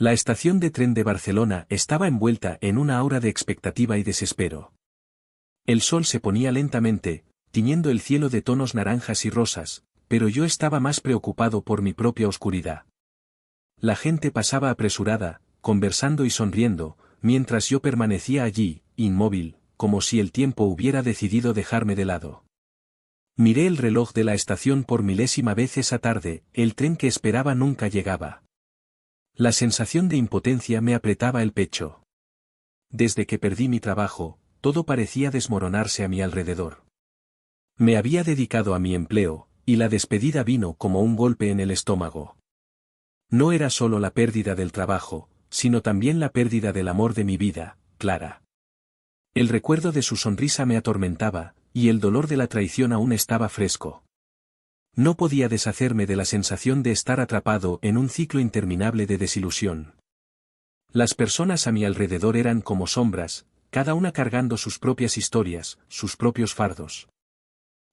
La estación de tren de Barcelona estaba envuelta en una aura de expectativa y desespero. El sol se ponía lentamente, tiñendo el cielo de tonos naranjas y rosas, pero yo estaba más preocupado por mi propia oscuridad. La gente pasaba apresurada, conversando y sonriendo, mientras yo permanecía allí, inmóvil, como si el tiempo hubiera decidido dejarme de lado. Miré el reloj de la estación por milésima vez esa tarde, el tren que esperaba nunca llegaba. La sensación de impotencia me apretaba el pecho. Desde que perdí mi trabajo, todo parecía desmoronarse a mi alrededor. Me había dedicado a mi empleo, y la despedida vino como un golpe en el estómago. No era solo la pérdida del trabajo, sino también la pérdida del amor de mi vida, Clara. El recuerdo de su sonrisa me atormentaba, y el dolor de la traición aún estaba fresco. No podía deshacerme de la sensación de estar atrapado en un ciclo interminable de desilusión. Las personas a mi alrededor eran como sombras, cada una cargando sus propias historias, sus propios fardos.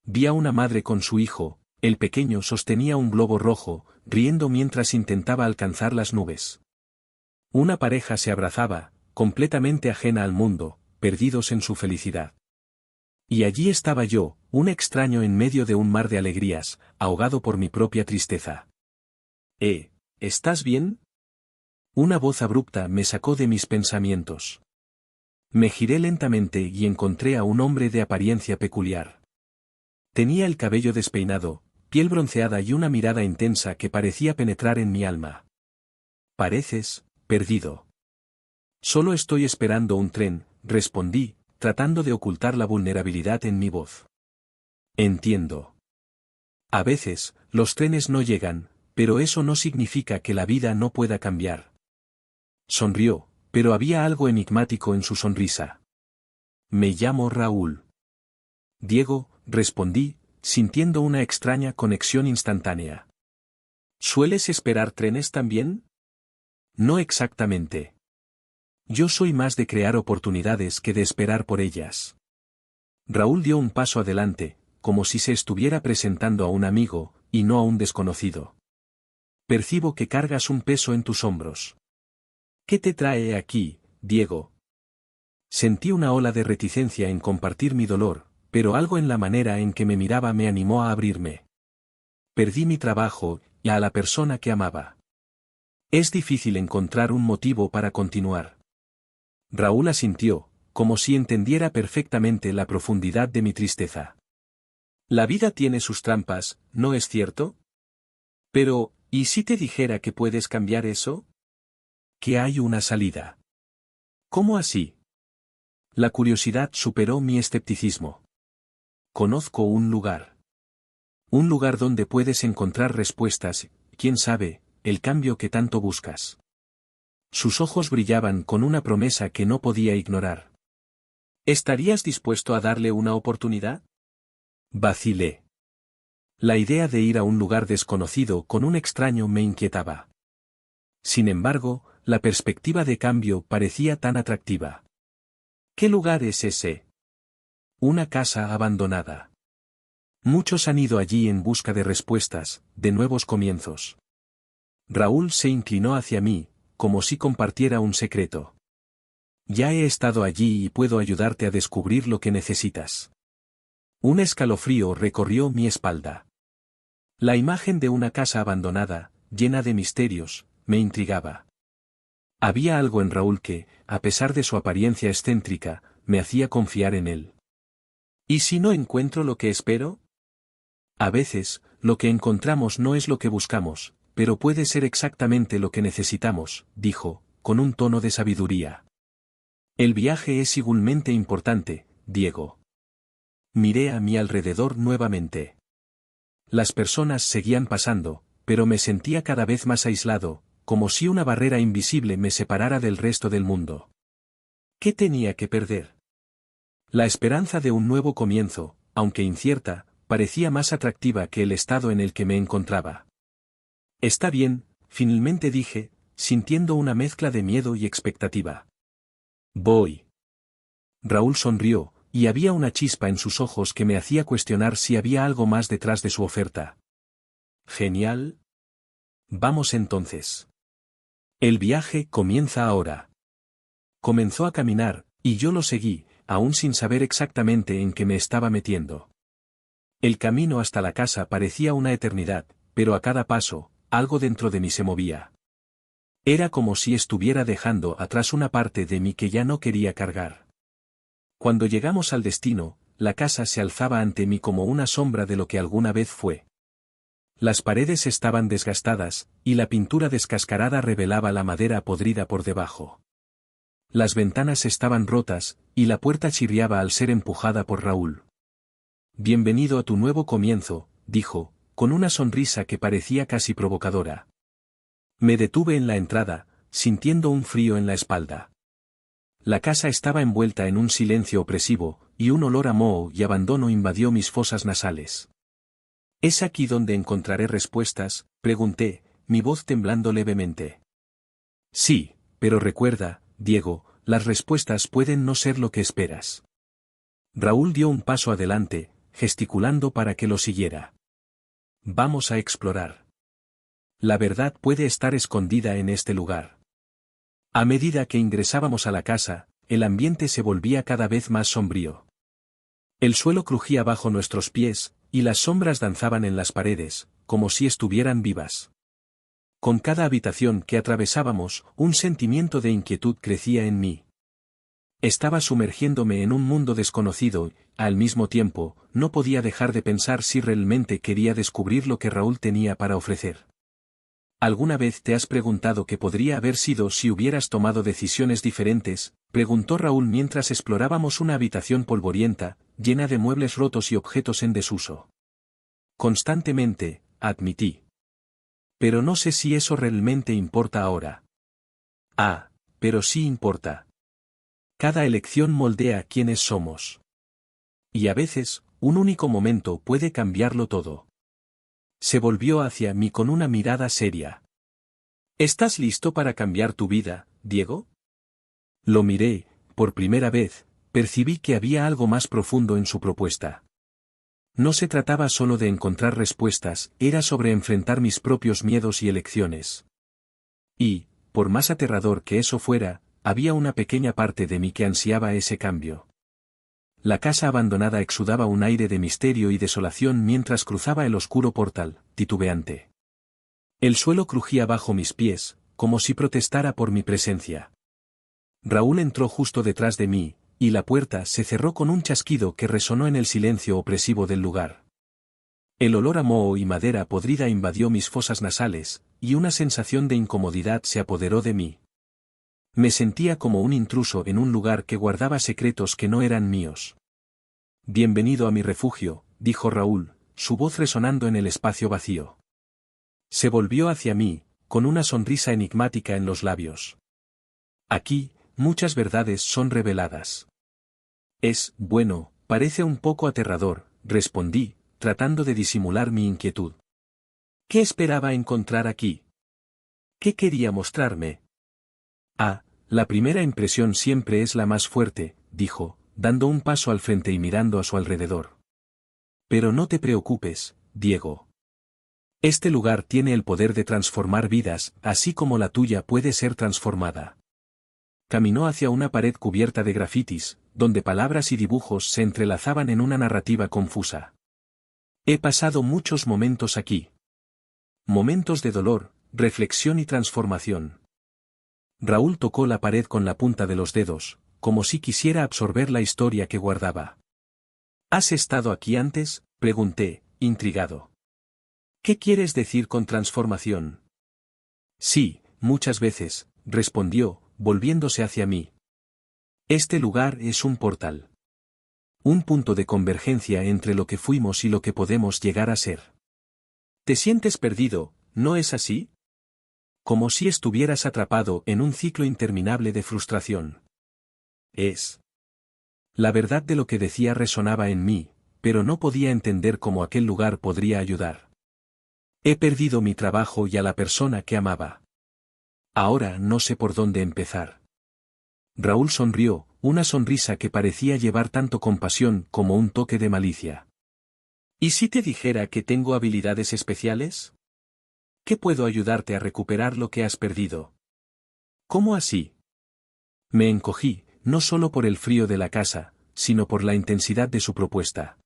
Vi a una madre con su hijo, el pequeño sostenía un globo rojo, riendo mientras intentaba alcanzar las nubes. Una pareja se abrazaba, completamente ajena al mundo, perdidos en su felicidad. Y allí estaba yo, un extraño en medio de un mar de alegrías, ahogado por mi propia tristeza. ¿Estás bien? Una voz abrupta me sacó de mis pensamientos. Me giré lentamente y encontré a un hombre de apariencia peculiar. Tenía el cabello despeinado, piel bronceada y una mirada intensa que parecía penetrar en mi alma. Pareces perdido. Solo estoy esperando un tren, respondí, tratando de ocultar la vulnerabilidad en mi voz. Entiendo. A veces, los trenes no llegan, pero eso no significa que la vida no pueda cambiar. Sonrió, pero había algo enigmático en su sonrisa. Me llamo Raúl. Diego, respondí, sintiendo una extraña conexión instantánea. ¿Sueles esperar trenes también? No exactamente. Yo soy más de crear oportunidades que de esperar por ellas. Raúl dio un paso adelante, como si se estuviera presentando a un amigo, y no a un desconocido. Percibo que cargas un peso en tus hombros. ¿Qué te trae aquí, Diego? Sentí una ola de reticencia en compartir mi dolor, pero algo en la manera en que me miraba me animó a abrirme. Perdí mi trabajo, y a la persona que amaba. Es difícil encontrar un motivo para continuar. Raúl asintió, como si entendiera perfectamente la profundidad de mi tristeza. La vida tiene sus trampas, ¿no es cierto? Pero, ¿y si te dijera que puedes cambiar eso? Que hay una salida. ¿Cómo así? La curiosidad superó mi escepticismo. Conozco un lugar. Un lugar donde puedes encontrar respuestas, quién sabe, el cambio que tanto buscas. Sus ojos brillaban con una promesa que no podía ignorar. ¿Estarías dispuesto a darle una oportunidad? Vacilé. La idea de ir a un lugar desconocido con un extraño me inquietaba. Sin embargo, la perspectiva de cambio parecía tan atractiva. ¿Qué lugar es ese? Una casa abandonada. Muchos han ido allí en busca de respuestas, de nuevos comienzos. Raúl se inclinó hacia mí, como si compartiera un secreto. Ya he estado allí y puedo ayudarte a descubrir lo que necesitas. Un escalofrío recorrió mi espalda. La imagen de una casa abandonada, llena de misterios, me intrigaba. Había algo en Raúl que, a pesar de su apariencia excéntrica, me hacía confiar en él. ¿Y si no encuentro lo que espero? A veces, lo que encontramos no es lo que buscamos, pero puede ser exactamente lo que necesitamos, dijo, con un tono de sabiduría. El viaje es igualmente importante, Diego. Miré a mi alrededor nuevamente. Las personas seguían pasando, pero me sentía cada vez más aislado, como si una barrera invisible me separara del resto del mundo. ¿Qué tenía que perder? La esperanza de un nuevo comienzo, aunque incierta, parecía más atractiva que el estado en el que me encontraba. Está bien, finalmente dije, sintiendo una mezcla de miedo y expectativa. Voy. Raúl sonrió, y había una chispa en sus ojos que me hacía cuestionar si había algo más detrás de su oferta. Genial. Vamos entonces. El viaje comienza ahora. Comenzó a caminar, y yo lo seguí, aún sin saber exactamente en qué me estaba metiendo. El camino hasta la casa parecía una eternidad, pero a cada paso, algo dentro de mí se movía. Era como si estuviera dejando atrás una parte de mí que ya no quería cargar. Cuando llegamos al destino, la casa se alzaba ante mí como una sombra de lo que alguna vez fue. Las paredes estaban desgastadas, y la pintura descascarada revelaba la madera podrida por debajo. Las ventanas estaban rotas, y la puerta chirriaba al ser empujada por Raúl. «Bienvenido a tu nuevo comienzo», dijo, con una sonrisa que parecía casi provocadora. Me detuve en la entrada, sintiendo un frío en la espalda. La casa estaba envuelta en un silencio opresivo, y un olor a moho y abandono invadió mis fosas nasales. «¿Es aquí donde encontraré respuestas?», pregunté, mi voz temblando levemente. «Sí, pero recuerda, Diego, las respuestas pueden no ser lo que esperas». Raúl dio un paso adelante, gesticulando para que lo siguiera. «Vamos a explorar. La verdad puede estar escondida en este lugar». A medida que ingresábamos a la casa, el ambiente se volvía cada vez más sombrío. El suelo crujía bajo nuestros pies, y las sombras danzaban en las paredes, como si estuvieran vivas. Con cada habitación que atravesábamos, un sentimiento de inquietud crecía en mí. Estaba sumergiéndome en un mundo desconocido, y, al mismo tiempo, no podía dejar de pensar si realmente quería descubrir lo que Raúl tenía para ofrecer. ¿Alguna vez te has preguntado qué podría haber sido si hubieras tomado decisiones diferentes?, preguntó Raúl mientras explorábamos una habitación polvorienta, llena de muebles rotos y objetos en desuso. «Constantemente», admití. «Pero no sé si eso realmente importa ahora». «Ah, pero sí importa. Cada elección moldea quiénes somos. Y a veces, un único momento puede cambiarlo todo». Se volvió hacia mí con una mirada seria. «¿Estás listo para cambiar tu vida, Diego?». Lo miré, por primera vez, percibí que había algo más profundo en su propuesta. No se trataba solo de encontrar respuestas, era sobre enfrentar mis propios miedos y elecciones. Y, por más aterrador que eso fuera, había una pequeña parte de mí que ansiaba ese cambio. La casa abandonada exudaba un aire de misterio y desolación mientras cruzaba el oscuro portal, titubeante. El suelo crujía bajo mis pies, como si protestara por mi presencia. Raúl entró justo detrás de mí, y la puerta se cerró con un chasquido que resonó en el silencio opresivo del lugar. El olor a moho y madera podrida invadió mis fosas nasales, y una sensación de incomodidad se apoderó de mí. Me sentía como un intruso en un lugar que guardaba secretos que no eran míos. «Bienvenido a mi refugio», dijo Raúl, su voz resonando en el espacio vacío. Se volvió hacia mí, con una sonrisa enigmática en los labios. «Aquí, muchas verdades son reveladas». Bueno, parece un poco aterrador», respondí, tratando de disimular mi inquietud. «¿Qué esperaba encontrar aquí? ¿Qué quería mostrarme?». «Ah, la primera impresión siempre es la más fuerte», dijo, dando un paso al frente y mirando a su alrededor. «Pero no te preocupes, Diego. Este lugar tiene el poder de transformar vidas, así como la tuya puede ser transformada». Caminó hacia una pared cubierta de grafitis, donde palabras y dibujos se entrelazaban en una narrativa confusa. «He pasado muchos momentos aquí. Momentos de dolor, reflexión y transformación». Raúl tocó la pared con la punta de los dedos, como si quisiera absorber la historia que guardaba. «¿Has estado aquí antes?», pregunté, intrigado. «¿Qué quieres decir con transformación?». «Sí, muchas veces», respondió, volviéndose hacia mí. «Este lugar es un portal. Un punto de convergencia entre lo que fuimos y lo que podemos llegar a ser. Te sientes perdido, ¿no es así? Como si estuvieras atrapado en un ciclo interminable de frustración». La verdad de lo que decía resonaba en mí, pero no podía entender cómo aquel lugar podría ayudar. «He perdido mi trabajo y a la persona que amaba. Ahora no sé por dónde empezar». Raúl sonrió, una sonrisa que parecía llevar tanto compasión como un toque de malicia. «¿Y si te dijera que tengo habilidades especiales? ¿Qué puedo ayudarte a recuperar lo que has perdido?». ¿Cómo así? Me encogí, no solo por el frío de la casa, sino por la intensidad de su propuesta.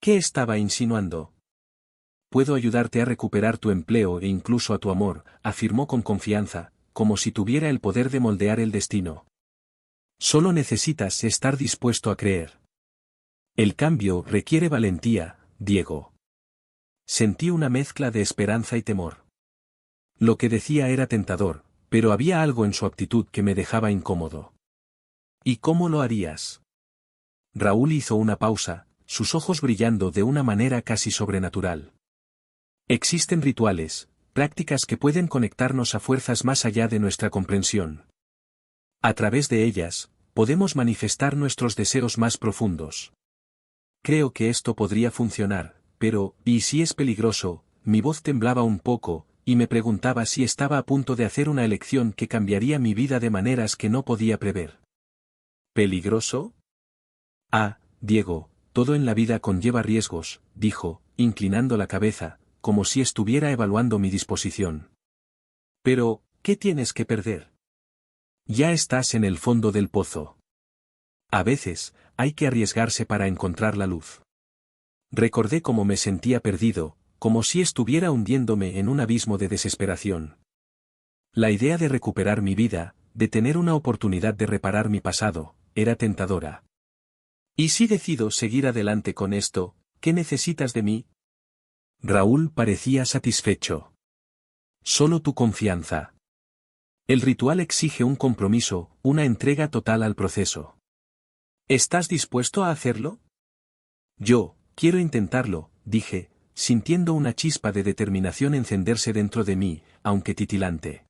¿Qué estaba insinuando? Puedo ayudarte a recuperar tu empleo e incluso a tu amor, afirmó con confianza, como si tuviera el poder de moldear el destino. Solo necesitas estar dispuesto a creer. El cambio requiere valentía, Diego. Sentí una mezcla de esperanza y temor. Lo que decía era tentador, pero había algo en su actitud que me dejaba incómodo. ¿Y cómo lo harías? Raúl hizo una pausa, sus ojos brillando de una manera casi sobrenatural. Existen rituales, prácticas que pueden conectarnos a fuerzas más allá de nuestra comprensión. A través de ellas, podemos manifestar nuestros deseos más profundos. Creo que esto podría funcionar, pero, ¿y si es peligroso? Mi voz temblaba un poco, y me preguntaba si estaba a punto de hacer una elección que cambiaría mi vida de maneras que no podía prever. ¿Peligroso? Ah, Diego, todo en la vida conlleva riesgos, dijo, inclinando la cabeza, como si estuviera evaluando mi disposición. Pero, ¿qué tienes que perder? Ya estás en el fondo del pozo. A veces, hay que arriesgarse para encontrar la luz. Recordé cómo me sentía perdido, como si estuviera hundiéndome en un abismo de desesperación. La idea de recuperar mi vida, de tener una oportunidad de reparar mi pasado, era tentadora. ¿Y si decido seguir adelante con esto, qué necesitas de mí? Raúl parecía satisfecho. Solo tu confianza. El ritual exige un compromiso, una entrega total al proceso. ¿Estás dispuesto a hacerlo? Yo, quiero intentarlo, dije, sintiendo una chispa de determinación encenderse dentro de mí, aunque titilante.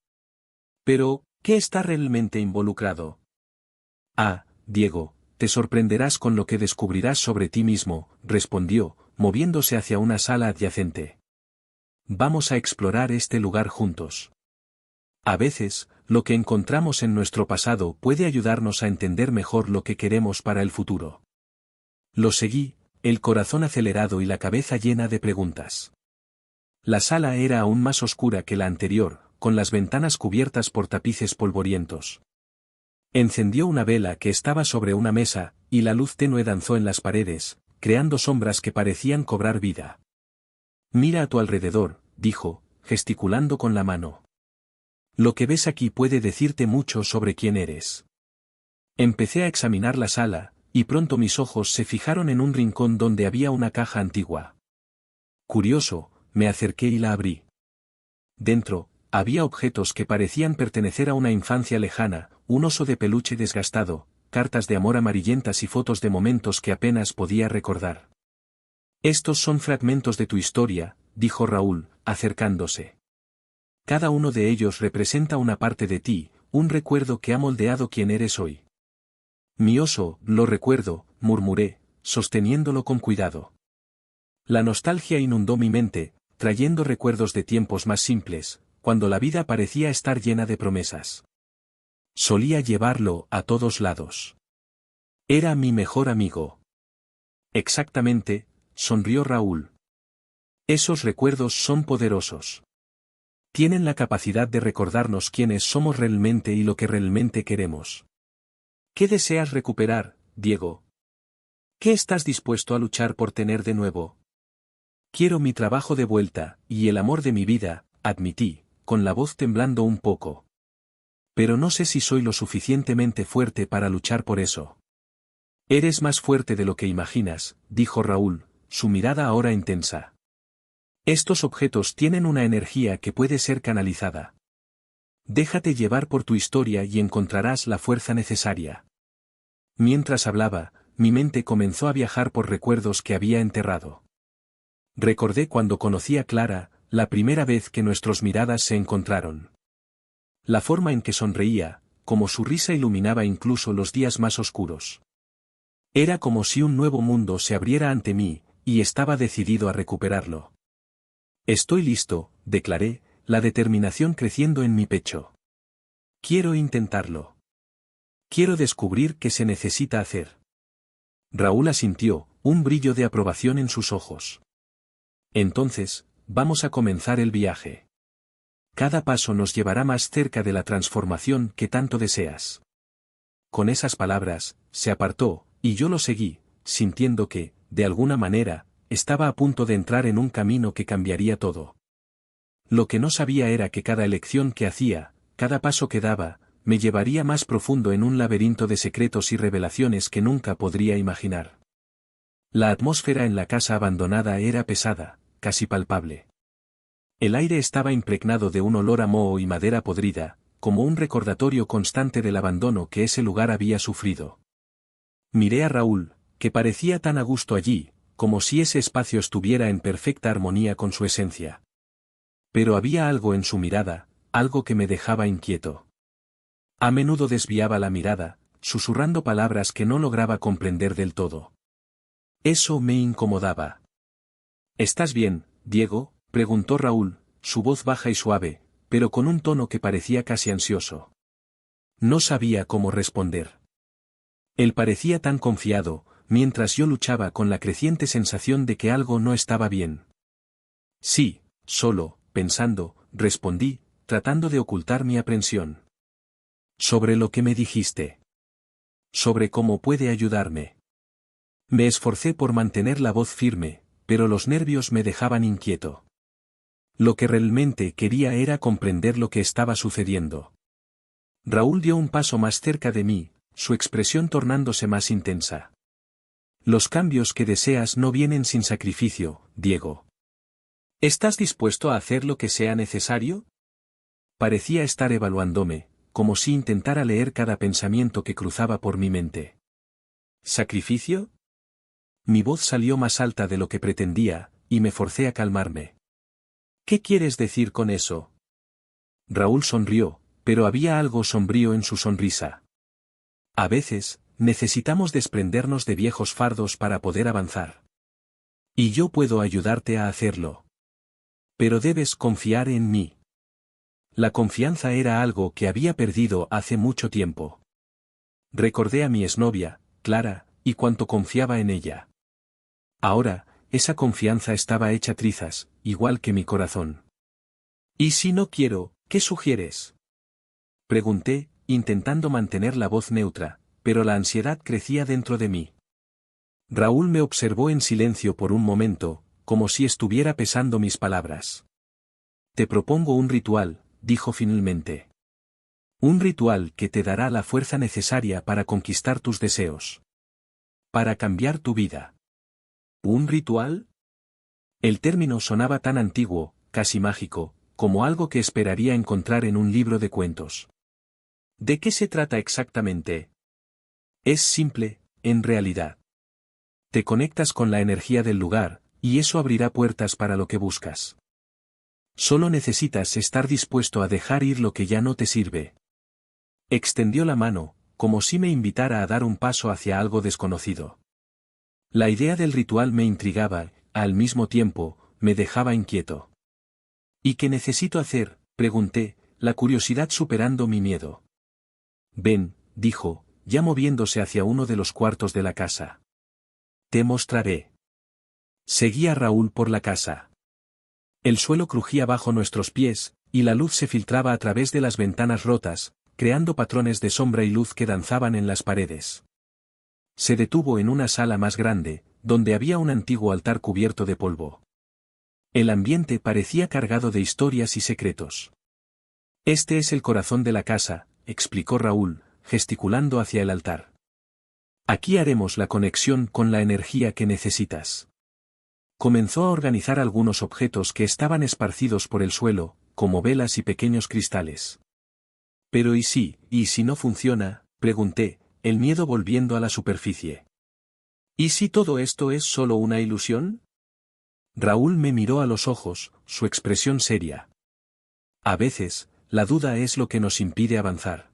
Pero, ¿qué está realmente involucrado? Ah, Diego, te sorprenderás con lo que descubrirás sobre ti mismo, respondió, moviéndose hacia una sala adyacente. Vamos a explorar este lugar juntos. A veces, lo que encontramos en nuestro pasado puede ayudarnos a entender mejor lo que queremos para el futuro. Lo seguí, el corazón acelerado y la cabeza llena de preguntas. La sala era aún más oscura que la anterior, con las ventanas cubiertas por tapices polvorientos. Encendió una vela que estaba sobre una mesa, y la luz tenue danzó en las paredes, creando sombras que parecían cobrar vida. Mira a tu alrededor, dijo, gesticulando con la mano. Lo que ves aquí puede decirte mucho sobre quién eres. Empecé a examinar la sala, y pronto mis ojos se fijaron en un rincón donde había una caja antigua. Curioso, me acerqué y la abrí. Dentro, había objetos que parecían pertenecer a una infancia lejana, un oso de peluche desgastado, cartas de amor amarillentas y fotos de momentos que apenas podía recordar. Estos son fragmentos de tu historia, dijo Raúl, acercándose. Cada uno de ellos representa una parte de ti, un recuerdo que ha moldeado quién eres hoy. Mi oso, lo recuerdo, murmuré, sosteniéndolo con cuidado. La nostalgia inundó mi mente, trayendo recuerdos de tiempos más simples, cuando la vida parecía estar llena de promesas. Solía llevarlo a todos lados. Era mi mejor amigo. Exactamente, sonrió Raúl. Esos recuerdos son poderosos. Tienen la capacidad de recordarnos quiénes somos realmente y lo que realmente queremos. ¿Qué deseas recuperar, Diego? ¿Qué estás dispuesto a luchar por tener de nuevo? Quiero mi trabajo de vuelta, y el amor de mi vida, admití, con la voz temblando un poco. Pero no sé si soy lo suficientemente fuerte para luchar por eso. Eres más fuerte de lo que imaginas, dijo Raúl, su mirada ahora intensa. Estos objetos tienen una energía que puede ser canalizada. Déjate llevar por tu historia y encontrarás la fuerza necesaria. Mientras hablaba, mi mente comenzó a viajar por recuerdos que había enterrado. Recordé cuando conocí a Clara, la primera vez que nuestras miradas se encontraron. La forma en que sonreía, como su risa iluminaba incluso los días más oscuros. Era como si un nuevo mundo se abriera ante mí, y estaba decidido a recuperarlo. Estoy listo, declaré, la determinación creciendo en mi pecho. Quiero intentarlo. Quiero descubrir qué se necesita hacer. Raúl asintió, un brillo de aprobación en sus ojos. Entonces, vamos a comenzar el viaje. cada paso nos llevará más cerca de la transformación que tanto deseas. Con esas palabras, se apartó, y yo lo seguí, sintiendo que, de alguna manera, estaba a punto de entrar en un camino que cambiaría todo. Lo que no sabía era que cada elección que hacía, cada paso que daba, me llevaría más profundo en un laberinto de secretos y revelaciones que nunca podría imaginar. La atmósfera en la casa abandonada era pesada, casi palpable. El aire estaba impregnado de un olor a moho y madera podrida, como un recordatorio constante del abandono que ese lugar había sufrido. Miré a Raúl, que parecía tan a gusto allí, como si ese espacio estuviera en perfecta armonía con su esencia. Pero había algo en su mirada, algo que me dejaba inquieto. A menudo desviaba la mirada, susurrando palabras que no lograba comprender del todo. Eso me incomodaba. ¿Estás bien, Diego?, preguntó Raúl, su voz baja y suave, pero con un tono que parecía casi ansioso. No sabía cómo responder. Él parecía tan confiado, mientras yo luchaba con la creciente sensación de que algo no estaba bien. Sí, solo, pensando, respondí, tratando de ocultar mi aprensión. Sobre lo que me dijiste. Sobre cómo puede ayudarme. Me esforcé por mantener la voz firme, pero los nervios me dejaban inquieto. Lo que realmente quería era comprender lo que estaba sucediendo. Raúl dio un paso más cerca de mí, su expresión tornándose más intensa. Los cambios que deseas no vienen sin sacrificio, Diego. ¿Estás dispuesto a hacer lo que sea necesario? Parecía estar evaluándome, como si intentara leer cada pensamiento que cruzaba por mi mente. ¿Sacrificio? Mi voz salió más alta de lo que pretendía, y me forcé a calmarme. ¿Qué quieres decir con eso? Raúl sonrió, pero había algo sombrío en su sonrisa. A veces, necesitamos desprendernos de viejos fardos para poder avanzar. Y yo puedo ayudarte a hacerlo. Pero debes confiar en mí. La confianza era algo que había perdido hace mucho tiempo. Recordé a mi exnovia, Clara, y cuánto confiaba en ella. Ahora, esa confianza estaba hecha trizas, igual que mi corazón. ¿Y si no quiero, qué sugieres? Pregunté, intentando mantener la voz neutra, pero la ansiedad crecía dentro de mí. Raúl me observó en silencio por un momento, como si estuviera pesando mis palabras. Te propongo un ritual, dijo finalmente. Un ritual que te dará la fuerza necesaria para conquistar tus deseos. Para cambiar tu vida. ¿Un ritual? El término sonaba tan antiguo, casi mágico, como algo que esperaría encontrar en un libro de cuentos. ¿De qué se trata exactamente? Es simple, en realidad. Te conectas con la energía del lugar, y eso abrirá puertas para lo que buscas. Solo necesitas estar dispuesto a dejar ir lo que ya no te sirve. Extendió la mano, como si me invitara a dar un paso hacia algo desconocido. La idea del ritual me intrigaba, al mismo tiempo, me dejaba inquieto. ¿Y qué necesito hacer?, pregunté, la curiosidad superando mi miedo. Ven, dijo, ya moviéndose hacia uno de los cuartos de la casa. Te mostraré. Seguí a Raúl por la casa. El suelo crujía bajo nuestros pies, y la luz se filtraba a través de las ventanas rotas, creando patrones de sombra y luz que danzaban en las paredes. Se detuvo en una sala más grande, donde había un antiguo altar cubierto de polvo. El ambiente parecía cargado de historias y secretos. Este es el corazón de la casa, explicó Raúl, gesticulando hacia el altar. Aquí haremos la conexión con la energía que necesitas. Comenzó a organizar algunos objetos que estaban esparcidos por el suelo, como velas y pequeños cristales. Pero ¿y si no funciona?, pregunté, el miedo volviendo a la superficie. ¿Y si todo esto es solo una ilusión? Raúl me miró a los ojos, su expresión seria. A veces, la duda es lo que nos impide avanzar.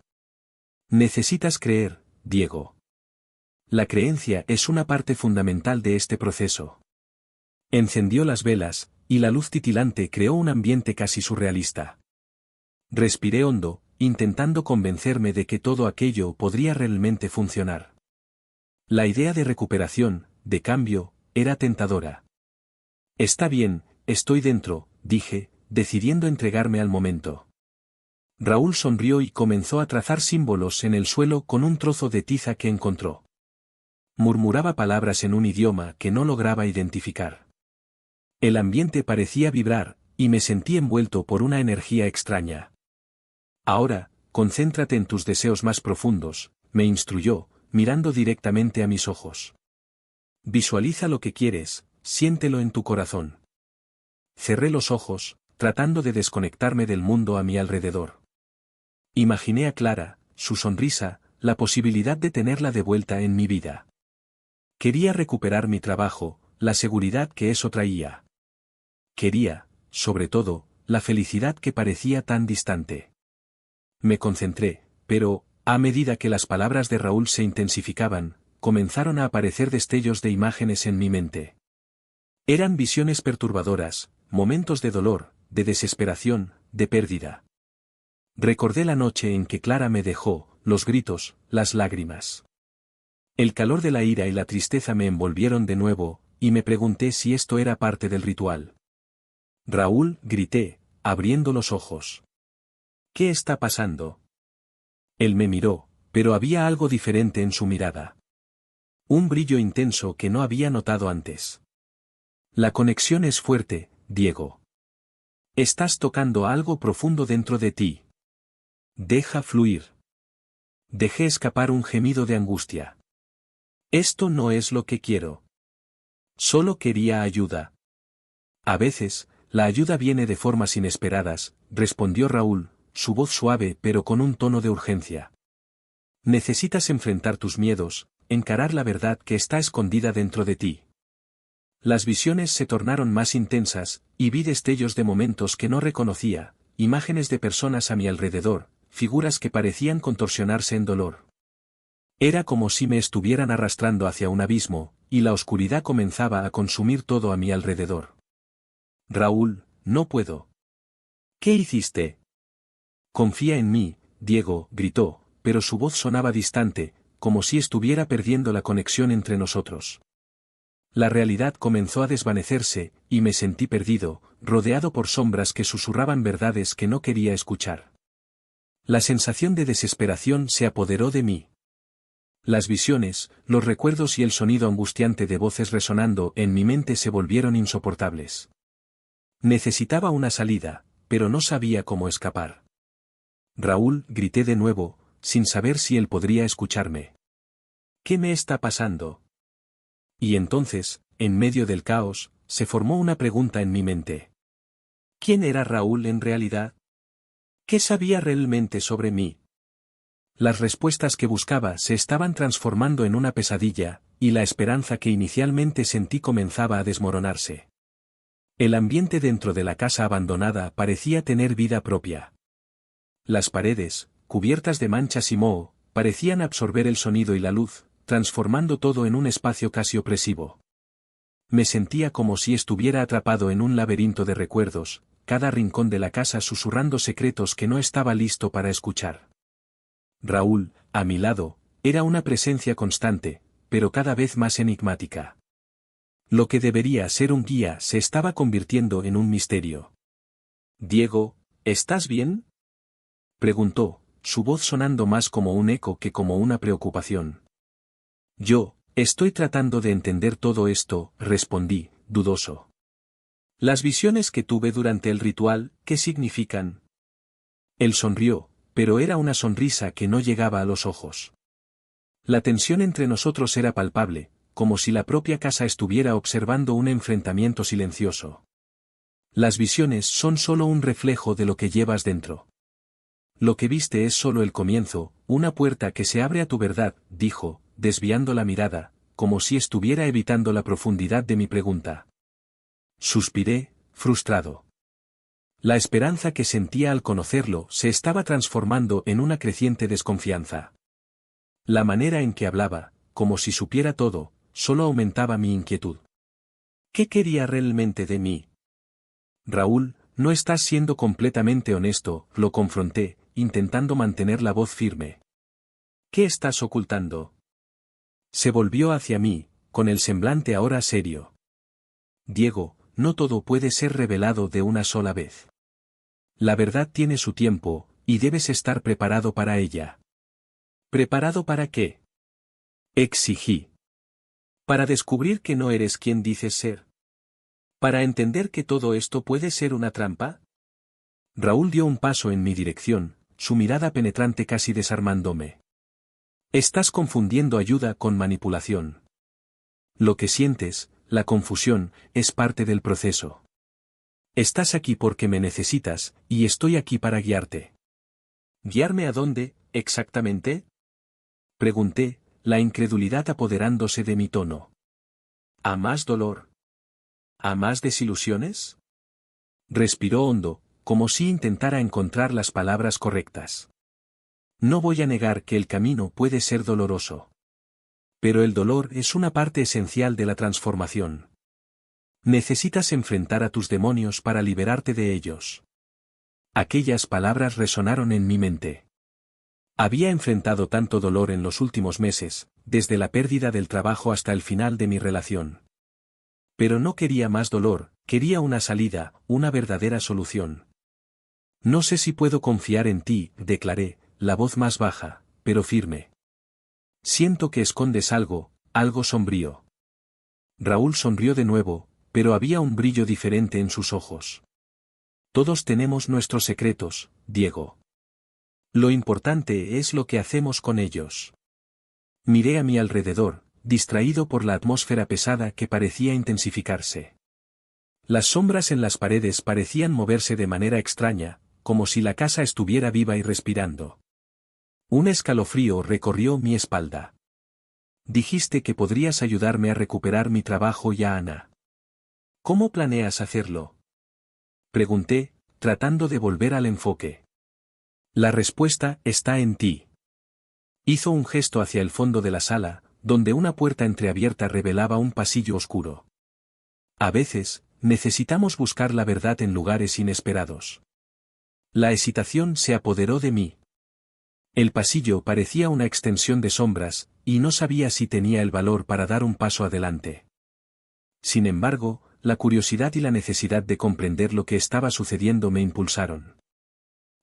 Necesitas creer, Diego. La creencia es una parte fundamental de este proceso. Encendió las velas, y la luz titilante creó un ambiente casi surrealista. Respiré hondo, intentando convencerme de que todo aquello podría realmente funcionar. La idea de recuperación, de cambio, era tentadora. Está bien, estoy dentro, dije, decidiendo entregarme al momento. Raúl sonrió y comenzó a trazar símbolos en el suelo con un trozo de tiza que encontró. Murmuraba palabras en un idioma que no lograba identificar. El ambiente parecía vibrar, y me sentí envuelto por una energía extraña. Ahora, concéntrate en tus deseos más profundos, me instruyó, mirando directamente a mis ojos. Visualiza lo que quieres, siéntelo en tu corazón. Cerré los ojos, tratando de desconectarme del mundo a mi alrededor. Imaginé a Clara, su sonrisa, la posibilidad de tenerla de vuelta en mi vida. Quería recuperar mi trabajo, la seguridad que eso traía. Quería, sobre todo, la felicidad que parecía tan distante. Me concentré, pero, a medida que las palabras de Raúl se intensificaban, comenzaron a aparecer destellos de imágenes en mi mente. Eran visiones perturbadoras, momentos de dolor, de desesperación, de pérdida. Recordé la noche en que Clara me dejó, los gritos, las lágrimas. El calor de la ira y la tristeza me envolvieron de nuevo, y me pregunté si esto era parte del ritual. Raúl, grité, abriendo los ojos. ¿Qué está pasando? Él me miró, pero había algo diferente en su mirada. Un brillo intenso que no había notado antes. La conexión es fuerte, Diego. Estás tocando algo profundo dentro de ti. Deja fluir. Dejé escapar un gemido de angustia. Esto no es lo que quiero. Solo quería ayuda. A veces, la ayuda viene de formas inesperadas, respondió Raúl, su voz suave pero con un tono de urgencia. Necesitas enfrentar tus miedos, encarar la verdad que está escondida dentro de ti. Las visiones se tornaron más intensas, y vi destellos de momentos que no reconocía, imágenes de personas a mi alrededor, figuras que parecían contorsionarse en dolor. Era como si me estuvieran arrastrando hacia un abismo, y la oscuridad comenzaba a consumir todo a mi alrededor. Raúl, no puedo. ¿Qué hiciste? Confía en mí, Diego, gritó, pero su voz sonaba distante, como si estuviera perdiendo la conexión entre nosotros. La realidad comenzó a desvanecerse, y me sentí perdido, rodeado por sombras que susurraban verdades que no quería escuchar. La sensación de desesperación se apoderó de mí. Las visiones, los recuerdos y el sonido angustiante de voces resonando en mi mente se volvieron insoportables. Necesitaba una salida, pero no sabía cómo escapar. Raúl, grité de nuevo, sin saber si él podría escucharme. ¿Qué me está pasando? Y entonces, en medio del caos, se formó una pregunta en mi mente. ¿Quién era Raúl en realidad? ¿Qué sabía realmente sobre mí? Las respuestas que buscaba se estaban transformando en una pesadilla, y la esperanza que inicialmente sentí comenzaba a desmoronarse. El ambiente dentro de la casa abandonada parecía tener vida propia. Las paredes, cubiertas de manchas y moho, parecían absorber el sonido y la luz, transformando todo en un espacio casi opresivo. Me sentía como si estuviera atrapado en un laberinto de recuerdos, cada rincón de la casa susurrando secretos que no estaba listo para escuchar. Raúl, a mi lado, era una presencia constante, pero cada vez más enigmática. Lo que debería ser un guía se estaba convirtiendo en un misterio. Diego, ¿estás bien? Preguntó, su voz sonando más como un eco que como una preocupación. Estoy tratando de entender todo esto, respondí, dudoso. Las visiones que tuve durante el ritual, ¿qué significan? Él sonrió, pero era una sonrisa que no llegaba a los ojos. La tensión entre nosotros era palpable, como si la propia casa estuviera observando un enfrentamiento silencioso. Las visiones son solo un reflejo de lo que llevas dentro. Lo que viste es solo el comienzo, una puerta que se abre a tu verdad, dijo, desviando la mirada, como si estuviera evitando la profundidad de mi pregunta. Suspiré, frustrado. La esperanza que sentía al conocerlo se estaba transformando en una creciente desconfianza. La manera en que hablaba, como si supiera todo, solo aumentaba mi inquietud. ¿Qué quería realmente de mí? Raúl, no estás siendo completamente honesto, lo confronté, intentando mantener la voz firme. ¿Qué estás ocultando? Se volvió hacia mí, con el semblante ahora serio. Diego, no todo puede ser revelado de una sola vez. La verdad tiene su tiempo, y debes estar preparado para ella. ¿Preparado para qué? Exigí. Para descubrir que no eres quien dices ser. Para entender que todo esto puede ser una trampa. Raúl dio un paso en mi dirección, su mirada penetrante casi desarmándome. Estás confundiendo ayuda con manipulación. Lo que sientes, la confusión, es parte del proceso. Estás aquí porque me necesitas, y estoy aquí para guiarte. ¿Guiarme a dónde, exactamente? Pregunté, la incredulidad apoderándose de mi tono. ¿A más dolor? ¿A más desilusiones? Respiró hondo, como si intentara encontrar las palabras correctas. No voy a negar que el camino puede ser doloroso. Pero el dolor es una parte esencial de la transformación. Necesitas enfrentar a tus demonios para liberarte de ellos. Aquellas palabras resonaron en mi mente. Había enfrentado tanto dolor en los últimos meses, desde la pérdida del trabajo hasta el final de mi relación. Pero no quería más dolor, quería una salida, una verdadera solución. No sé si puedo confiar en ti, declaré, la voz más baja, pero firme. Siento que escondes algo, algo sombrío. Raúl sonrió de nuevo, pero había un brillo diferente en sus ojos. Todos tenemos nuestros secretos, Diego. Lo importante es lo que hacemos con ellos. Miré a mi alrededor, distraído por la atmósfera pesada que parecía intensificarse. Las sombras en las paredes parecían moverse de manera extraña, como si la casa estuviera viva y respirando. Un escalofrío recorrió mi espalda. Dijiste que podrías ayudarme a recuperar mi trabajo y a Ana. ¿Cómo planeas hacerlo? Pregunté, tratando de volver al enfoque. La respuesta está en ti. Hizo un gesto hacia el fondo de la sala, donde una puerta entreabierta revelaba un pasillo oscuro. A veces, necesitamos buscar la verdad en lugares inesperados. La hesitación se apoderó de mí. El pasillo parecía una extensión de sombras, y no sabía si tenía el valor para dar un paso adelante. Sin embargo, la curiosidad y la necesidad de comprender lo que estaba sucediendo me impulsaron.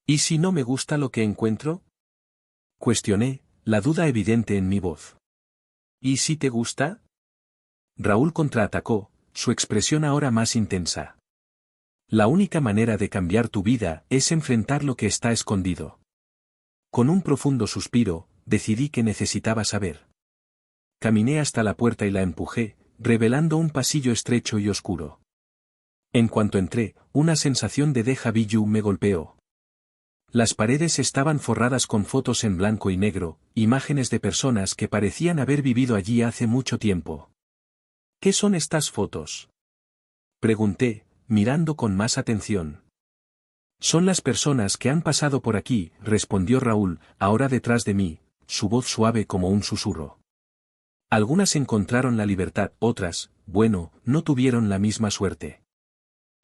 ¿Y si no me gusta lo que encuentro? Cuestioné, la duda evidente en mi voz. ¿Y si te gusta? Raúl contraatacó, su expresión ahora más intensa. La única manera de cambiar tu vida es enfrentar lo que está escondido. Con un profundo suspiro, decidí que necesitaba saber. Caminé hasta la puerta y la empujé, revelando un pasillo estrecho y oscuro. En cuanto entré, una sensación de déjà vu me golpeó. Las paredes estaban forradas con fotos en blanco y negro, imágenes de personas que parecían haber vivido allí hace mucho tiempo. ¿Qué son estas fotos? Pregunté, mirando con más atención. Son las personas que han pasado por aquí, respondió Raúl, ahora detrás de mí, su voz suave como un susurro. Algunas encontraron la libertad, otras, bueno, no tuvieron la misma suerte.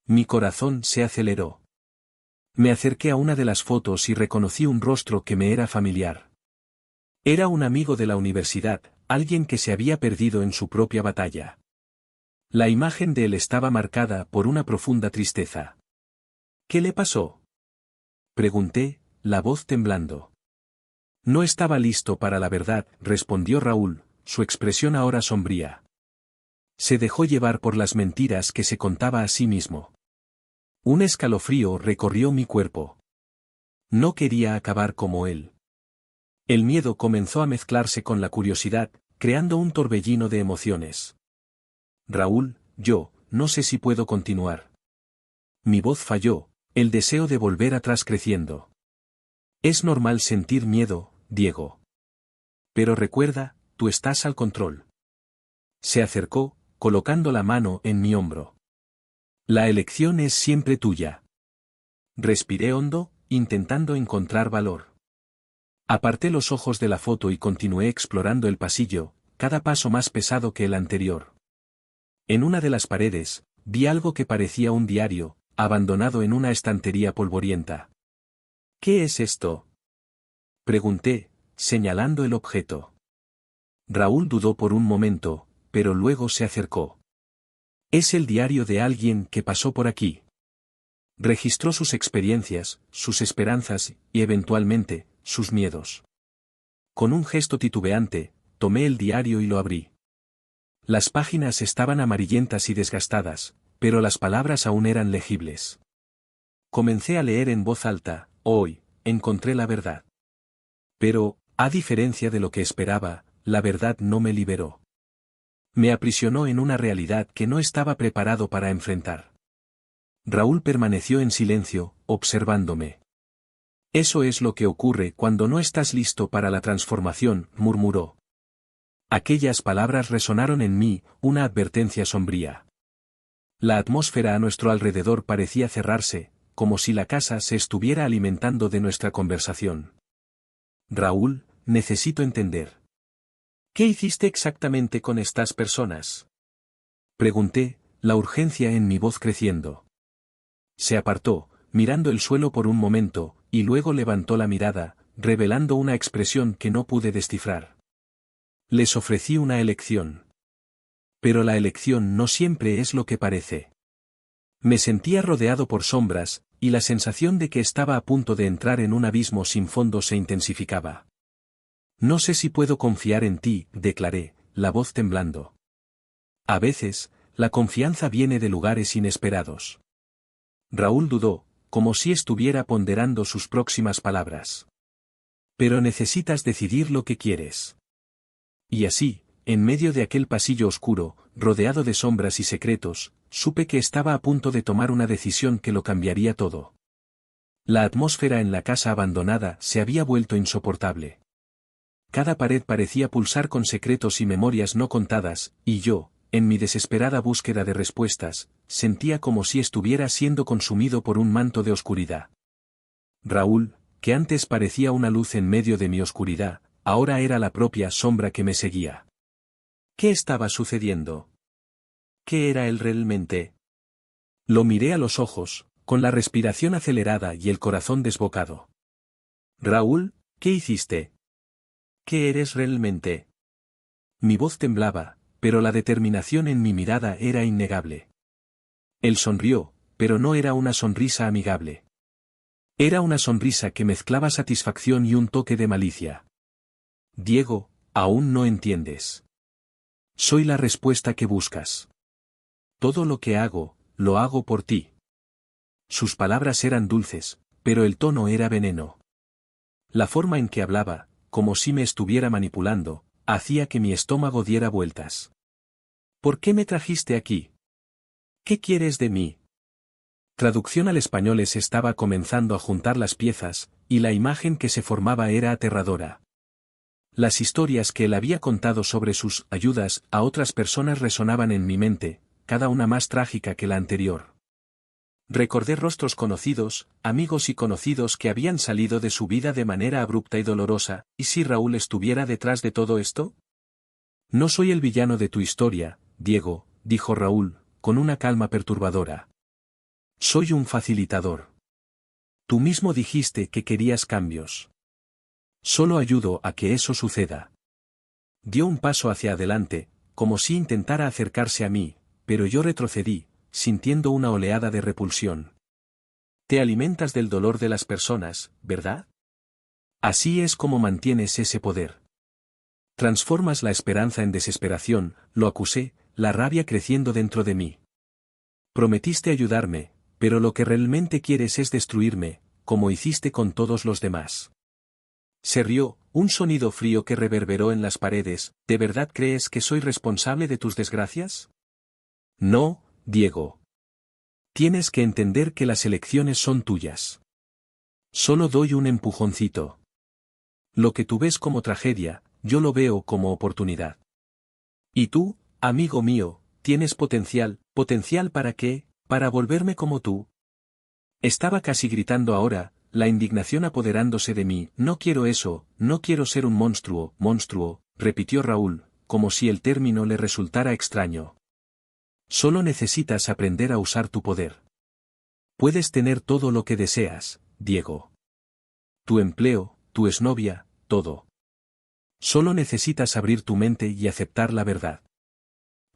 Mi corazón se aceleró. Me acerqué a una de las fotos y reconocí un rostro que me era familiar. Era un amigo de la universidad, alguien que se había perdido en su propia batalla. La imagen de él estaba marcada por una profunda tristeza. ¿Qué le pasó? Pregunté, la voz temblando. No estaba listo para la verdad, respondió Raúl, su expresión ahora sombría. Se dejó llevar por las mentiras que se contaba a sí mismo. Un escalofrío recorrió mi cuerpo. No quería acabar como él. El miedo comenzó a mezclarse con la curiosidad, creando un torbellino de emociones. Raúl, no sé si puedo continuar. Mi voz falló, el deseo de volver atrás creciendo. Es normal sentir miedo, Diego. Pero recuerda, tú estás al control. Se acercó, colocando la mano en mi hombro. La elección es siempre tuya. Respiré hondo, intentando encontrar valor. Aparté los ojos de la foto y continué explorando el pasillo, cada paso más pesado que el anterior. En una de las paredes, vi algo que parecía un diario, abandonado en una estantería polvorienta. ¿Qué es esto? Pregunté, señalando el objeto. Raúl dudó por un momento, pero luego se acercó. Es el diario de alguien que pasó por aquí. Registró sus experiencias, sus esperanzas y, eventualmente, sus miedos. Con un gesto titubeante, tomé el diario y lo abrí. Las páginas estaban amarillentas y desgastadas, pero las palabras aún eran legibles. Comencé a leer en voz alta: hoy, encontré la verdad. Pero, a diferencia de lo que esperaba, la verdad no me liberó. Me aprisionó en una realidad que no estaba preparado para enfrentar. Raúl permaneció en silencio, observándome. Eso es lo que ocurre cuando no estás listo para la transformación, murmuró. Aquellas palabras resonaron en mí, una advertencia sombría. La atmósfera a nuestro alrededor parecía cerrarse, como si la casa se estuviera alimentando de nuestra conversación. Raúl, necesito entender. ¿Qué hiciste exactamente con estas personas? Pregunté, la urgencia en mi voz creciendo. Se apartó, mirando el suelo por un momento, y luego levantó la mirada, revelando una expresión que no pude descifrar. Les ofrecí una elección. Pero la elección no siempre es lo que parece. Me sentía rodeado por sombras, y la sensación de que estaba a punto de entrar en un abismo sin fondo se intensificaba. No sé si puedo confiar en ti, declaré, la voz temblando. A veces, la confianza viene de lugares inesperados. Raúl dudó, como si estuviera ponderando sus próximas palabras. Pero necesitas decidir lo que quieres. Y así, en medio de aquel pasillo oscuro, rodeado de sombras y secretos, supe que estaba a punto de tomar una decisión que lo cambiaría todo. La atmósfera en la casa abandonada se había vuelto insoportable. Cada pared parecía pulsar con secretos y memorias no contadas, y yo, en mi desesperada búsqueda de respuestas, sentía como si estuviera siendo consumido por un manto de oscuridad. Raúl, que antes parecía una luz en medio de mi oscuridad, ahora era la propia sombra que me seguía. ¿Qué estaba sucediendo? ¿Qué era él realmente? Lo miré a los ojos, con la respiración acelerada y el corazón desbocado. Raúl, ¿qué hiciste? ¿Qué eres realmente? Mi voz temblaba, pero la determinación en mi mirada era innegable. Él sonrió, pero no era una sonrisa amigable. Era una sonrisa que mezclaba satisfacción y un toque de malicia. Diego, aún no entiendes. Soy la respuesta que buscas. Todo lo que hago, lo hago por ti. Sus palabras eran dulces, pero el tono era veneno. La forma en que hablaba, como si me estuviera manipulando, hacía que mi estómago diera vueltas. ¿Por qué me trajiste aquí? ¿Qué quieres de mí? Traducción al español. Estaba comenzando a juntar las piezas, y la imagen que se formaba era aterradora. Las historias que él había contado sobre sus ayudas a otras personas resonaban en mi mente, cada una más trágica que la anterior. Recordé rostros conocidos, amigos y conocidos que habían salido de su vida de manera abrupta y dolorosa. ¿Y si Raúl estuviera detrás de todo esto? No soy el villano de tu historia, Diego, dijo Raúl, con una calma perturbadora. Soy un facilitador. Tú mismo dijiste que querías cambios. Solo ayudo a que eso suceda. Dio un paso hacia adelante, como si intentara acercarse a mí, pero yo retrocedí, sintiendo una oleada de repulsión. Te alimentas del dolor de las personas, ¿verdad? Así es como mantienes ese poder. Transformas la esperanza en desesperación, lo acusé, la rabia creciendo dentro de mí. Prometiste ayudarme, pero lo que realmente quieres es destruirme, como hiciste con todos los demás. Se rió, un sonido frío que reverberó en las paredes. ¿De verdad crees que soy responsable de tus desgracias? No, Diego. Tienes que entender que las elecciones son tuyas. Solo doy un empujoncito. Lo que tú ves como tragedia, yo lo veo como oportunidad. Y tú, amigo mío, tienes potencial. ¿Potencial para qué? Para volverme como tú. Estaba casi gritando ahora, la indignación apoderándose de mí. No quiero eso, no quiero ser un monstruo, repitió Raúl, como si el término le resultara extraño. Solo necesitas aprender a usar tu poder. Puedes tener todo lo que deseas, Diego. Tu empleo, tu exnovia, todo. Solo necesitas abrir tu mente y aceptar la verdad.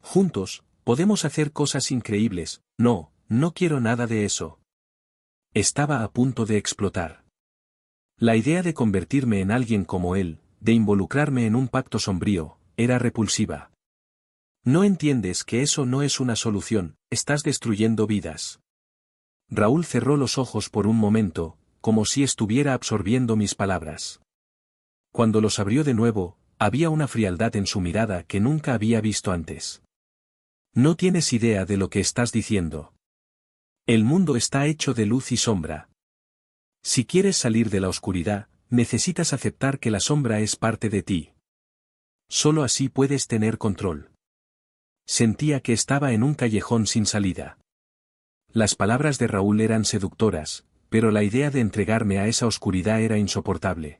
Juntos, podemos hacer cosas increíbles. No, no quiero nada de eso. Estaba a punto de explotar. La idea de convertirme en alguien como él, de involucrarme en un pacto sombrío, era repulsiva. No entiendes que eso no es una solución, estás destruyendo vidas. Raúl cerró los ojos por un momento, como si estuviera absorbiendo mis palabras. Cuando los abrió de nuevo, había una frialdad en su mirada que nunca había visto antes. No tienes idea de lo que estás diciendo. El mundo está hecho de luz y sombra. Si quieres salir de la oscuridad, necesitas aceptar que la sombra es parte de ti. Solo así puedes tener control. Sentía que estaba en un callejón sin salida. Las palabras de Raúl eran seductoras, pero la idea de entregarme a esa oscuridad era insoportable.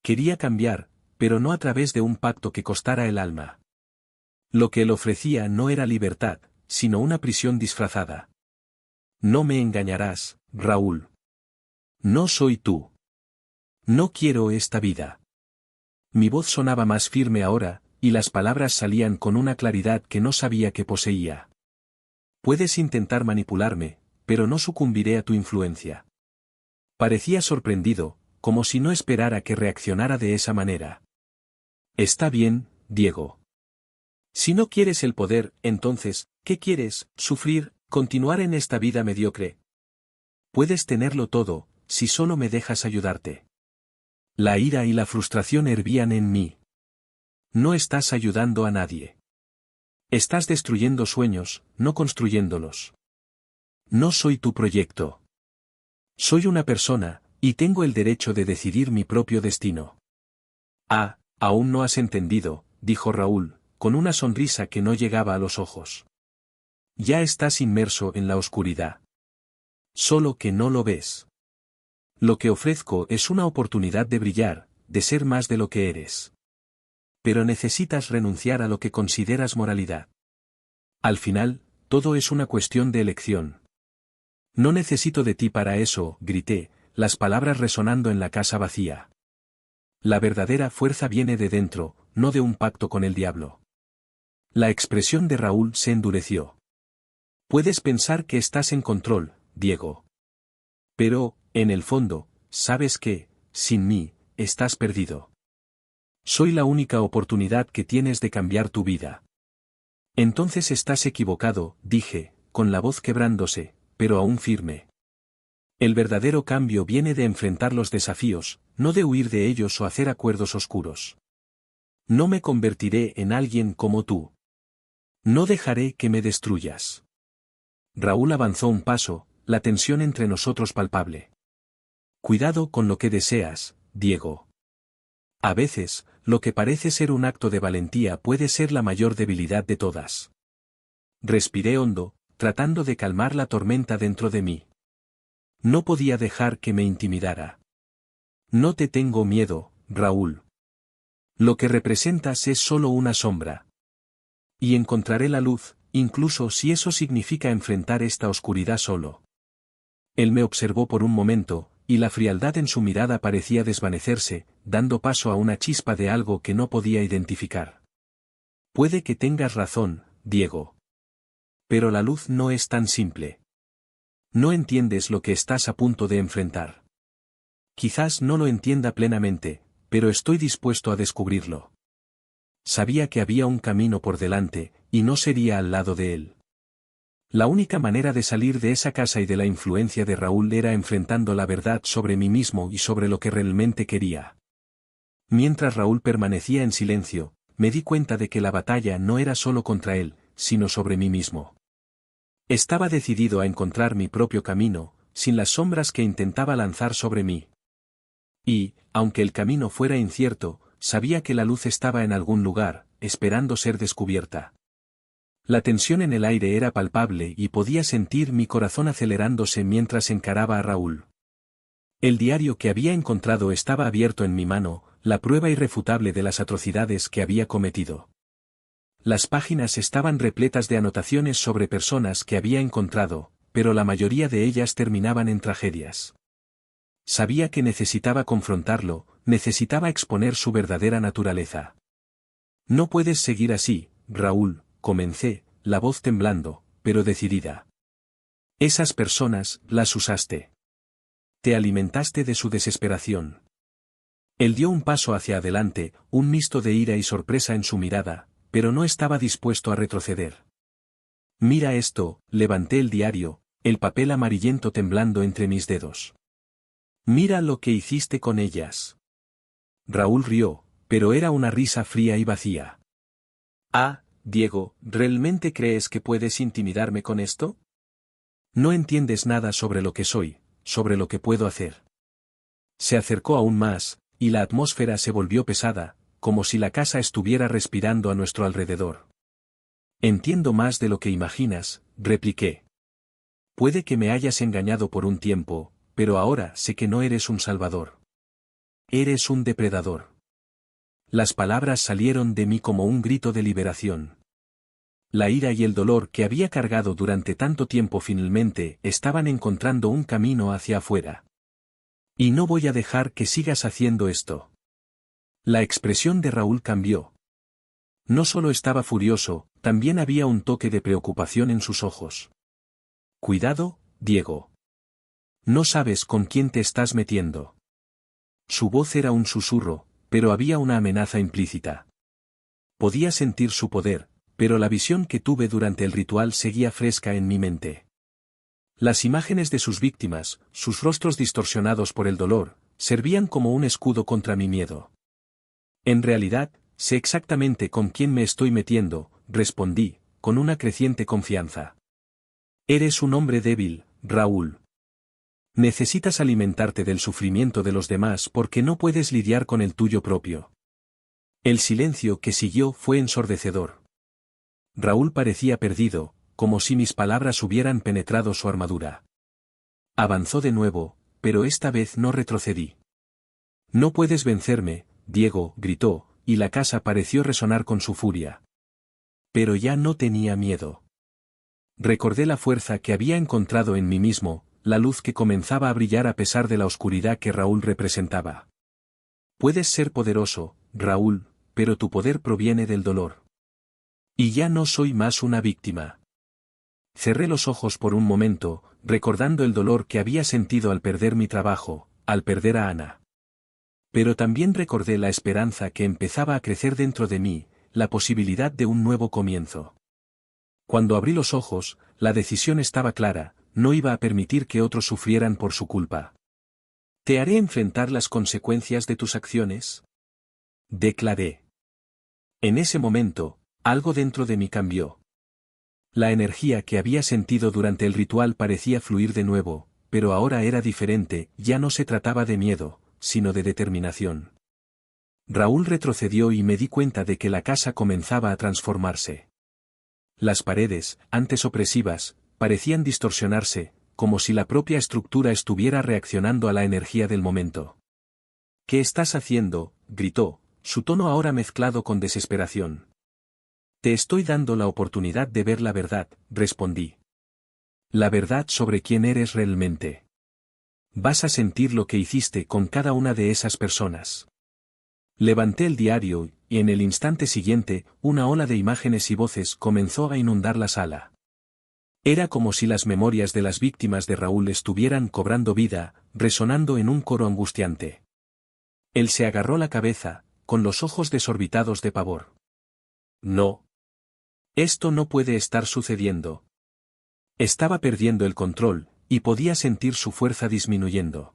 Quería cambiar, pero no a través de un pacto que costara el alma. Lo que él ofrecía no era libertad, sino una prisión disfrazada. No me engañarás, Raúl. No soy tú. No quiero esta vida. Mi voz sonaba más firme ahora, y las palabras salían con una claridad que no sabía que poseía. Puedes intentar manipularme, pero no sucumbiré a tu influencia. Parecía sorprendido, como si no esperara que reaccionara de esa manera. Está bien, Diego. Si no quieres el poder, entonces, ¿qué quieres? ¿Sufrir? ¿Continuar en esta vida mediocre? Puedes tenerlo todo, si solo me dejas ayudarte. La ira y la frustración hervían en mí. No estás ayudando a nadie. Estás destruyendo sueños, no construyéndolos. No soy tu proyecto. Soy una persona, y tengo el derecho de decidir mi propio destino. Ah, aún no has entendido, dijo Raúl, con una sonrisa que no llegaba a los ojos. Ya estás inmerso en la oscuridad. Solo que no lo ves. Lo que ofrezco es una oportunidad de brillar, de ser más de lo que eres. Pero necesitas renunciar a lo que consideras moralidad. Al final, todo es una cuestión de elección. No necesito de ti para eso, grité, las palabras resonando en la casa vacía. La verdadera fuerza viene de dentro, no de un pacto con el diablo. La expresión de Raúl se endureció. Puedes pensar que estás en control, Diego. Pero, en el fondo, sabes que, sin mí, estás perdido. Soy la única oportunidad que tienes de cambiar tu vida. Entonces estás equivocado, dije, con la voz quebrándose, pero aún firme. El verdadero cambio viene de enfrentar los desafíos, no de huir de ellos o hacer acuerdos oscuros. No me convertiré en alguien como tú. No dejaré que me destruyas. Raúl avanzó un paso, la tensión entre nosotros palpable. Cuidado con lo que deseas, Diego. A veces, lo que parece ser un acto de valentía puede ser la mayor debilidad de todas. Respiré hondo, tratando de calmar la tormenta dentro de mí. No podía dejar que me intimidara. No te tengo miedo, Raúl. Lo que representas es solo una sombra. Y encontraré la luz, incluso si eso significa enfrentar esta oscuridad solo. Él me observó por un momento, y la frialdad en su mirada parecía desvanecerse, dando paso a una chispa de algo que no podía identificar. Puede que tengas razón, Diego. Pero la luz no es tan simple. No entiendes lo que estás a punto de enfrentar. Quizás no lo entienda plenamente, pero estoy dispuesto a descubrirlo. Sabía que había un camino por delante, y no sería al lado de él. La única manera de salir de esa casa y de la influencia de Raúl era enfrentando la verdad sobre mí mismo y sobre lo que realmente quería. Mientras Raúl permanecía en silencio, me di cuenta de que la batalla no era solo contra él, sino sobre mí mismo. Estaba decidido a encontrar mi propio camino, sin las sombras que intentaba lanzar sobre mí. Y, aunque el camino fuera incierto, sabía que la luz estaba en algún lugar, esperando ser descubierta. La tensión en el aire era palpable y podía sentir mi corazón acelerándose mientras encaraba a Raúl. El diario que había encontrado estaba abierto en mi mano, la prueba irrefutable de las atrocidades que había cometido. Las páginas estaban repletas de anotaciones sobre personas que había encontrado, pero la mayoría de ellas terminaban en tragedias. Sabía que necesitaba confrontarlo, necesitaba exponer su verdadera naturaleza. No puedes seguir así, Raúl, comencé, la voz temblando, pero decidida. Esas personas, las usaste. Te alimentaste de su desesperación. Él dio un paso hacia adelante, un misto de ira y sorpresa en su mirada, pero no estaba dispuesto a retroceder. Mira esto, levanté el diario, el papel amarillento temblando entre mis dedos. Mira lo que hiciste con ellas. Raúl rió, pero era una risa fría y vacía. Ah, Diego, ¿realmente crees que puedes intimidarme con esto? No entiendes nada sobre lo que soy, sobre lo que puedo hacer. Se acercó aún más, y la atmósfera se volvió pesada, como si la casa estuviera respirando a nuestro alrededor. Entiendo más de lo que imaginas, repliqué. Puede que me hayas engañado por un tiempo, pero ahora sé que no eres un salvador. Eres un depredador. Las palabras salieron de mí como un grito de liberación. La ira y el dolor que había cargado durante tanto tiempo finalmente estaban encontrando un camino hacia afuera. Y no voy a dejar que sigas haciendo esto. La expresión de Raúl cambió. No solo estaba furioso, también había un toque de preocupación en sus ojos. Cuidado, Diego. No sabes con quién te estás metiendo. Su voz era un susurro, pero había una amenaza implícita. Podía sentir su poder, pero la visión que tuve durante el ritual seguía fresca en mi mente. Las imágenes de sus víctimas, sus rostros distorsionados por el dolor, servían como un escudo contra mi miedo. En realidad, sé exactamente con quién me estoy metiendo, respondí, con una creciente confianza. Eres un hombre débil, Raúl. Necesitas alimentarte del sufrimiento de los demás porque no puedes lidiar con el tuyo propio. El silencio que siguió fue ensordecedor. Raúl parecía perdido, como si mis palabras hubieran penetrado su armadura. Avanzó de nuevo, pero esta vez no retrocedí. No puedes vencerme, Diego, gritó, y la casa pareció resonar con su furia. Pero ya no tenía miedo. Recordé la fuerza que había encontrado en mí mismo, la luz que comenzaba a brillar a pesar de la oscuridad que Raúl representaba. Puedes ser poderoso, Raúl, pero tu poder proviene del dolor. Y ya no soy más una víctima. Cerré los ojos por un momento, recordando el dolor que había sentido al perder mi trabajo, al perder a Ana. Pero también recordé la esperanza que empezaba a crecer dentro de mí, la posibilidad de un nuevo comienzo. Cuando abrí los ojos, la decisión estaba clara, no iba a permitir que otros sufrieran por su culpa. ¿Te haré enfrentar las consecuencias de tus acciones?, declaré. En ese momento, algo dentro de mí cambió. La energía que había sentido durante el ritual parecía fluir de nuevo, pero ahora era diferente, ya no se trataba de miedo, sino de determinación. Raúl retrocedió y me di cuenta de que la casa comenzaba a transformarse. Las paredes, antes opresivas, parecían distorsionarse, como si la propia estructura estuviera reaccionando a la energía del momento. ¿Qué estás haciendo?, gritó, su tono ahora mezclado con desesperación. Te estoy dando la oportunidad de ver la verdad, respondí. La verdad sobre quién eres realmente. Vas a sentir lo que hiciste con cada una de esas personas. Levanté el diario, y en el instante siguiente, una ola de imágenes y voces comenzó a inundar la sala. Era como si las memorias de las víctimas de Raúl estuvieran cobrando vida, resonando en un coro angustiante. Él se agarró la cabeza, con los ojos desorbitados de pavor. No. Esto no puede estar sucediendo. Estaba perdiendo el control, y podía sentir su fuerza disminuyendo.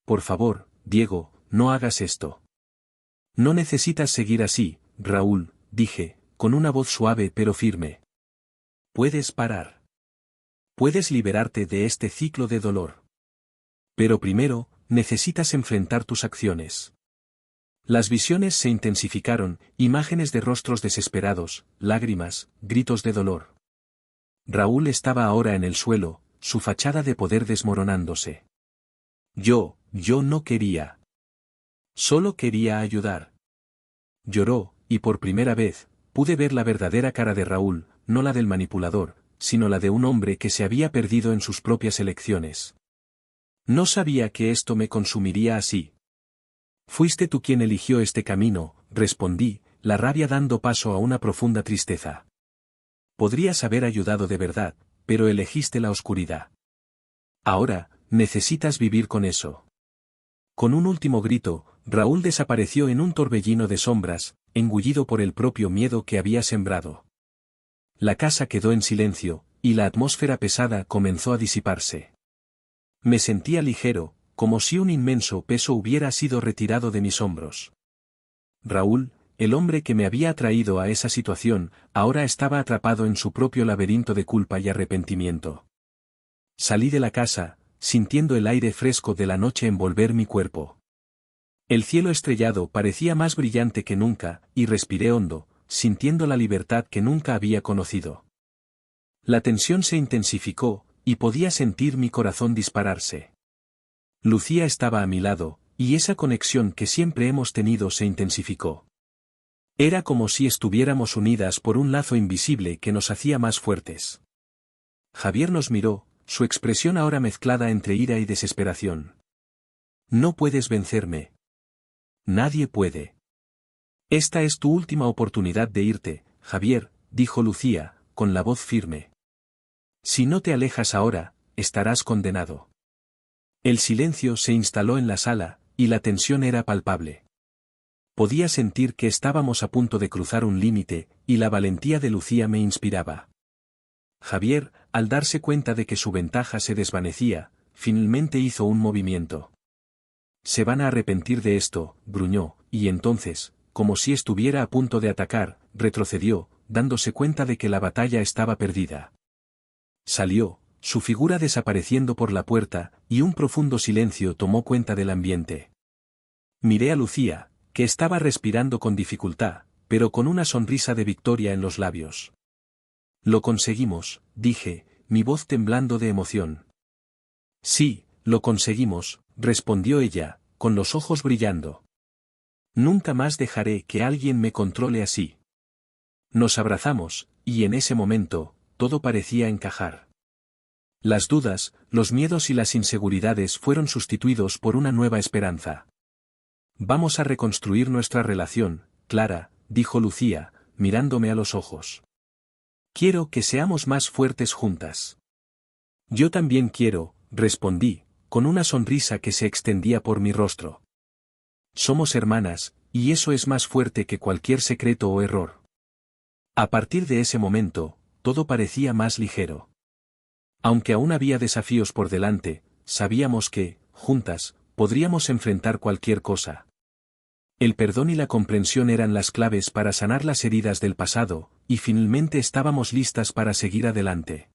Por favor, Diego, no hagas esto. No necesitas seguir así, Raúl, dije, con una voz suave pero firme. Puedes parar. Puedes liberarte de este ciclo de dolor. Pero primero, necesitas enfrentar tus acciones. Las visiones se intensificaron, imágenes de rostros desesperados, lágrimas, gritos de dolor. Raúl estaba ahora en el suelo, su fachada de poder desmoronándose. Yo no quería. Solo quería ayudar. Lloró, y por primera vez, pude ver la verdadera cara de Raúl, no la del manipulador, sino la de un hombre que se había perdido en sus propias elecciones. No sabía que esto me consumiría así. Fuiste tú quien eligió este camino, respondí, la rabia dando paso a una profunda tristeza. Podrías haber ayudado de verdad, pero elegiste la oscuridad. Ahora, necesitas vivir con eso. Con un último grito, Raúl desapareció en un torbellino de sombras, engullido por el propio miedo que había sembrado. La casa quedó en silencio, y la atmósfera pesada comenzó a disiparse. Me sentía ligero, como si un inmenso peso hubiera sido retirado de mis hombros. Raúl, el hombre que me había atraído a esa situación, ahora estaba atrapado en su propio laberinto de culpa y arrepentimiento. Salí de la casa, sintiendo el aire fresco de la noche envolver mi cuerpo. El cielo estrellado parecía más brillante que nunca, y respiré hondo, sintiendo la libertad que nunca había conocido. La tensión se intensificó, y podía sentir mi corazón dispararse. Lucía estaba a mi lado, y esa conexión que siempre hemos tenido se intensificó. Era como si estuviéramos unidas por un lazo invisible que nos hacía más fuertes. Javier nos miró, su expresión ahora mezclada entre ira y desesperación. No puedes vencerme. Nadie puede. Esta es tu última oportunidad de irte, Javier, dijo Lucía, con la voz firme. Si no te alejas ahora, estarás condenado. El silencio se instaló en la sala, y la tensión era palpable. Podía sentir que estábamos a punto de cruzar un límite, y la valentía de Lucía me inspiraba. Javier, al darse cuenta de que su ventaja se desvanecía, finalmente hizo un movimiento. Se van a arrepentir de esto, gruñó, y entonces, como si estuviera a punto de atacar, retrocedió, dándose cuenta de que la batalla estaba perdida. Salió, su figura desapareciendo por la puerta, y un profundo silencio tomó cuenta del ambiente. Miré a Lucía, que estaba respirando con dificultad, pero con una sonrisa de victoria en los labios. Lo conseguimos, dije, mi voz temblando de emoción. Sí, lo conseguimos, respondió ella, con los ojos brillando. Nunca más dejaré que alguien me controle así. Nos abrazamos, y en ese momento, todo parecía encajar. Las dudas, los miedos y las inseguridades fueron sustituidos por una nueva esperanza. Vamos a reconstruir nuestra relación, Clara, dijo Lucía, mirándome a los ojos. Quiero que seamos más fuertes juntas. Yo también quiero, respondí, con una sonrisa que se extendía por mi rostro. Somos hermanas, y eso es más fuerte que cualquier secreto o error. A partir de ese momento, todo parecía más ligero. Aunque aún había desafíos por delante, sabíamos que, juntas, podríamos enfrentar cualquier cosa. El perdón y la comprensión eran las claves para sanar las heridas del pasado, y finalmente estábamos listas para seguir adelante.